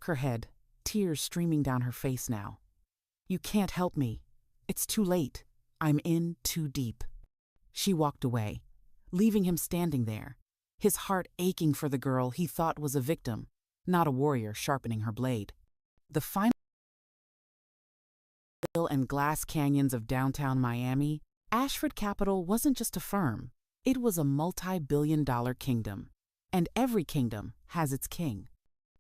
shook her head, tears streaming down her face now. "You can't help me. It's too late. I'm in too deep." She walked away, leaving him standing there, his heart aching for the girl he thought was a victim, not a warrior sharpening her blade. The final and glass canyons of downtown Miami, Ashford Capital wasn't just a firm. It was a multi-billion-dollar kingdom, and every kingdom has its king.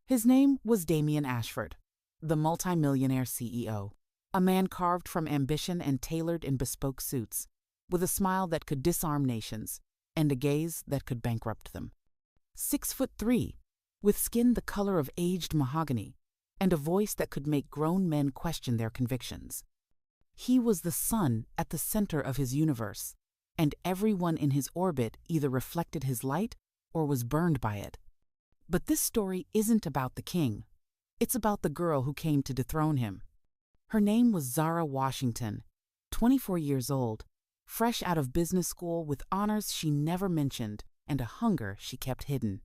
His name was Damien Ashford, the multimillionaire CEO, a man carved from ambition and tailored in bespoke suits, with a smile that could disarm nations and a gaze that could bankrupt them. 6'3", with skin the color of aged mahogany, and a voice that could make grown men question their convictions. He was the sun at the center of his universe, and everyone in his orbit either reflected his light or was burned by it. But this story isn't about the king. It's about the girl who came to dethrone him. Her name was Zara Washington, 24 years old, fresh out of business school with honors she never mentioned and a hunger she kept hidden.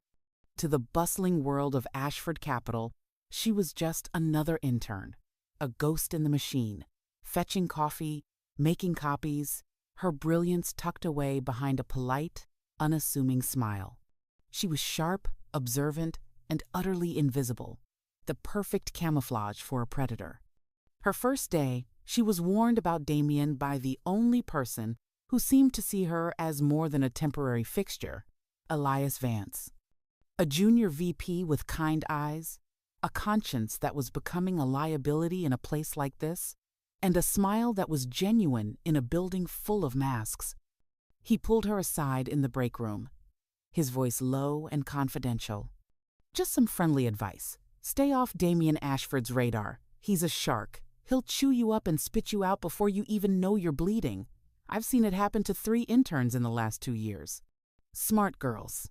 To the bustling world of Ashford Capital, she was just another intern, a ghost in the machine, fetching coffee, making copies, her brilliance tucked away behind a polite, unassuming smile. She was sharp, observant, and utterly invisible, the perfect camouflage for a predator. Her first day, she was warned about Damien by the only person who seemed to see her as more than a temporary fixture, Elias Vance. A junior VP with kind eyes, a conscience that was becoming a liability in a place like this, and a smile that was genuine in a building full of masks. He pulled her aside in the break room, his voice low and confidential. "Just some friendly advice. Stay off Damien Ashford's radar. He's a shark. He'll chew you up and spit you out before you even know you're bleeding. I've seen it happen to 3 interns in the last 2 years. Smart girls.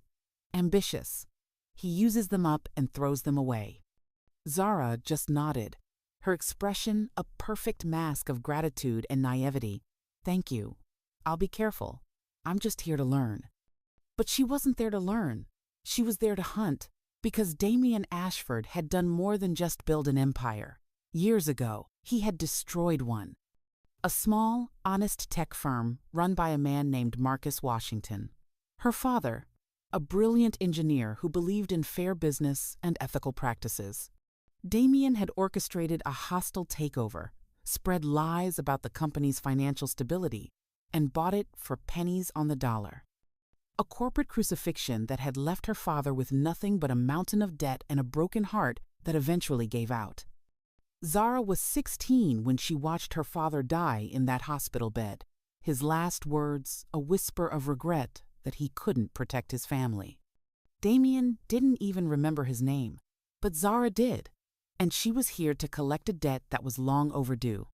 Ambitious. He uses them up and throws them away." Zara just nodded, her expression a perfect mask of gratitude and naivety. "Thank you. I'll be careful. I'm just here to learn." But she wasn't there to learn. She was there to hunt, because Damien Ashford had done more than just build an empire. Years ago, he had destroyed one. A small, honest tech firm run by a man named Marcus Washington. Her father, a brilliant engineer who believed in fair business and ethical practices. Damien had orchestrated a hostile takeover, spread lies about the company's financial stability, and bought it for pennies on the dollar. A corporate crucifixion that had left her father with nothing but a mountain of debt and a broken heart that eventually gave out. Zara was 16 when she watched her father die in that hospital bed, his last words a whisper of regret that he couldn't protect his family. Damien didn't even remember his name, but Zara did, and she was here to collect a debt that was long overdue.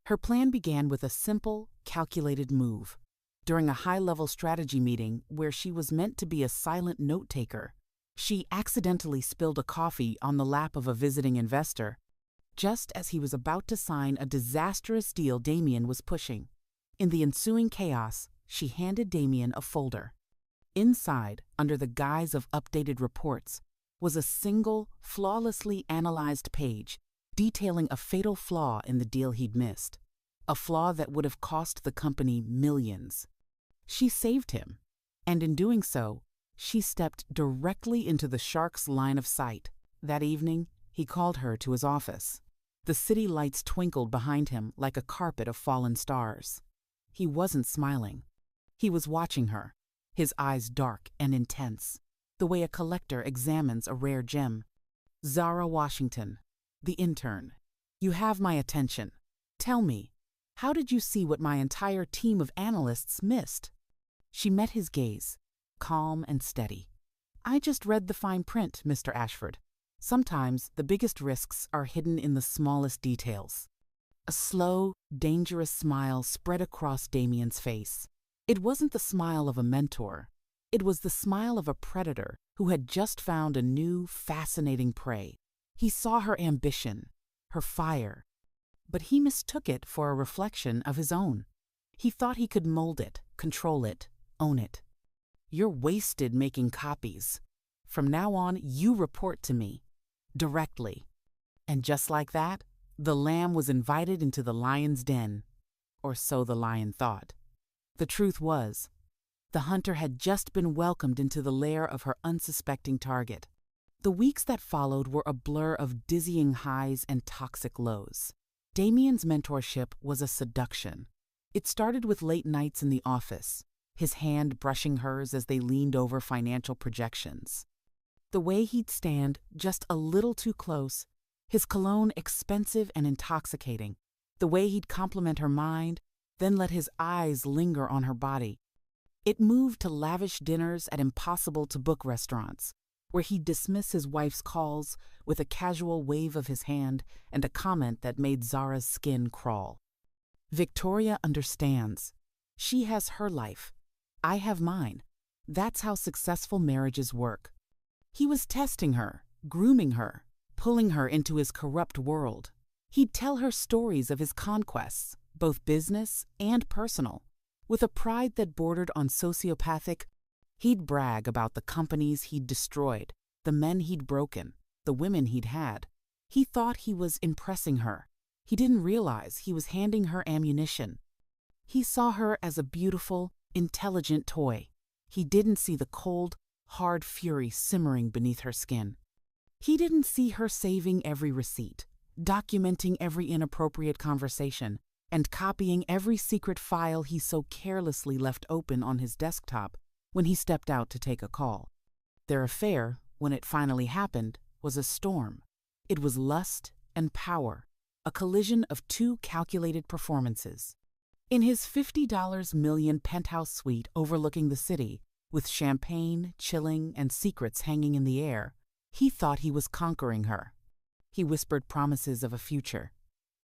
Her plan began with a simple, calculated move. During a high-level strategy meeting where she was meant to be a silent note-taker, she accidentally spilled a coffee on the lap of a visiting investor, just as he was about to sign a disastrous deal Damien was pushing. In the ensuing chaos, she handed Damien a folder. Inside, under the guise of updated reports, was a single, flawlessly analyzed page detailing a fatal flaw in the deal he'd missed, a flaw that would have cost the company millions. She saved him, and in doing so, she stepped directly into the shark's line of sight. That evening, he called her to his office. The city lights twinkled behind him like a carpet of fallen stars. He wasn't smiling. He was watching her, his eyes dark and intense, the way a collector examines a rare gem. "Zara Washington, the intern, you have my attention. Tell me, how did you see what my entire team of analysts missed?" She met his gaze, calm and steady. "I just read the fine print, Mr. Ashford. Sometimes the biggest risks are hidden in the smallest details." A slow, dangerous smile spread across Damien's face. It wasn't the smile of a mentor. It was the smile of a predator who had just found a new, fascinating prey. He saw her ambition, her fire, but he mistook it for a reflection of his own. He thought he could mold it, control it, own it. "You're wasted making copies. From now on, you report to me. Directly. And just like that, the lamb was invited into the lion's den, or so the lion thought. The truth was, the hunter had just been welcomed into the lair of her unsuspecting target. The weeks that followed were a blur of dizzying highs and toxic lows. Damien's mentorship was a seduction. It started with late nights in the office, his hand brushing hers as they leaned over financial projections. The way he'd stand just a little too close, his cologne expensive and intoxicating, the way he'd compliment her mind, then let his eyes linger on her body. It moved to lavish dinners at impossible-to-book restaurants, where he'd dismiss his wife's calls with a casual wave of his hand and a comment that made Zara's skin crawl. Victoria understands. She has her life. I have mine. That's how successful marriages work. He was testing her, grooming her, pulling her into his corrupt world. He'd tell her stories of his conquests, both business and personal. With a pride that bordered on sociopathic, he'd brag about the companies he'd destroyed, the men he'd broken, the women he'd had. He thought he was impressing her. He didn't realize he was handing her ammunition. He saw her as a beautiful, intelligent toy. He didn't see the cold, hard fury simmering beneath her skin. He didn't see her saving every receipt, documenting every inappropriate conversation, and copying every secret file he so carelessly left open on his desktop when he stepped out to take a call. Their affair, when it finally happened, was a storm. It was lust and power, a collision of two calculated performances. In his $50 million penthouse suite overlooking the city, with champagne, chilling, and secrets hanging in the air, he thought he was conquering her. He whispered promises of a future,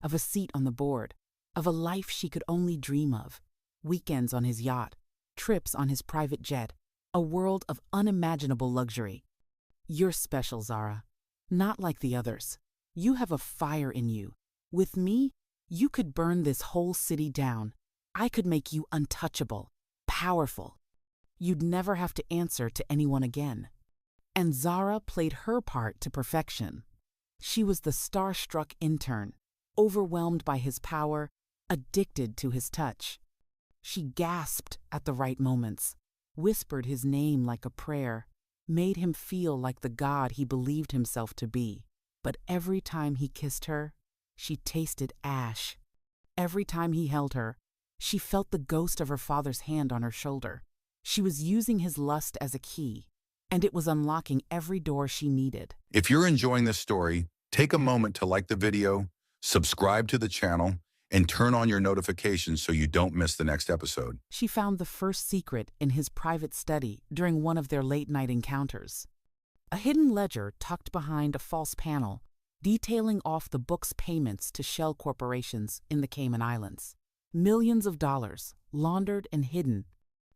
of a seat on the board, of a life she could only dream of, weekends on his yacht, trips on his private jet, a world of unimaginable luxury. You're special, Zara. Not like the others. You have a fire in you. With me, you could burn this whole city down. I could make you untouchable, powerful. You'd never have to answer to anyone again. And Zara played her part to perfection. She was the starstruck intern, overwhelmed by his power, addicted to his touch. She gasped at the right moments, whispered his name like a prayer, made him feel like the god he believed himself to be. But every time he kissed her, she tasted ash. Every time he held her, she felt the ghost of her father's hand on her shoulder. She was using his lust as a key, and it was unlocking every door she needed. If you're enjoying this story, take a moment to like the video, subscribe to the channel, and turn on your notifications so you don't miss the next episode. She found the first secret in his private study during one of their late-night encounters. A hidden ledger tucked behind a false panel, detailing off the book's payments to shell corporations in the Cayman Islands. Millions of dollars, laundered and hidden.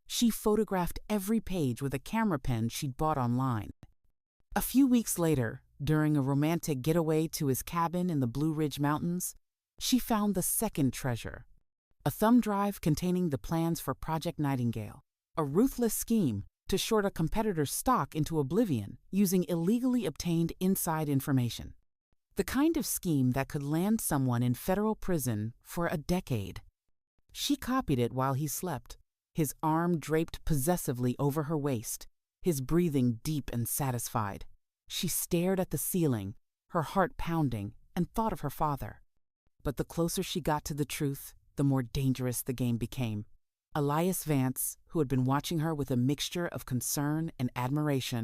She photographed every page with a camera pen she'd bought online. A few weeks later, during a romantic getaway to his cabin in the Blue Ridge Mountains, she found the second treasure, a thumb drive containing the plans for Project Nightingale, a ruthless scheme to short a competitor's stock into oblivion using illegally obtained inside information. The kind of scheme that could land someone in federal prison for a decade. She copied it while he slept, his arm draped possessively over her waist, his breathing deep and satisfied. She stared at the ceiling, her heart pounding, and thought of her father. But the closer she got to the truth, the more dangerous the game became. Elias Vance, who had been watching her with a mixture of concern and admiration,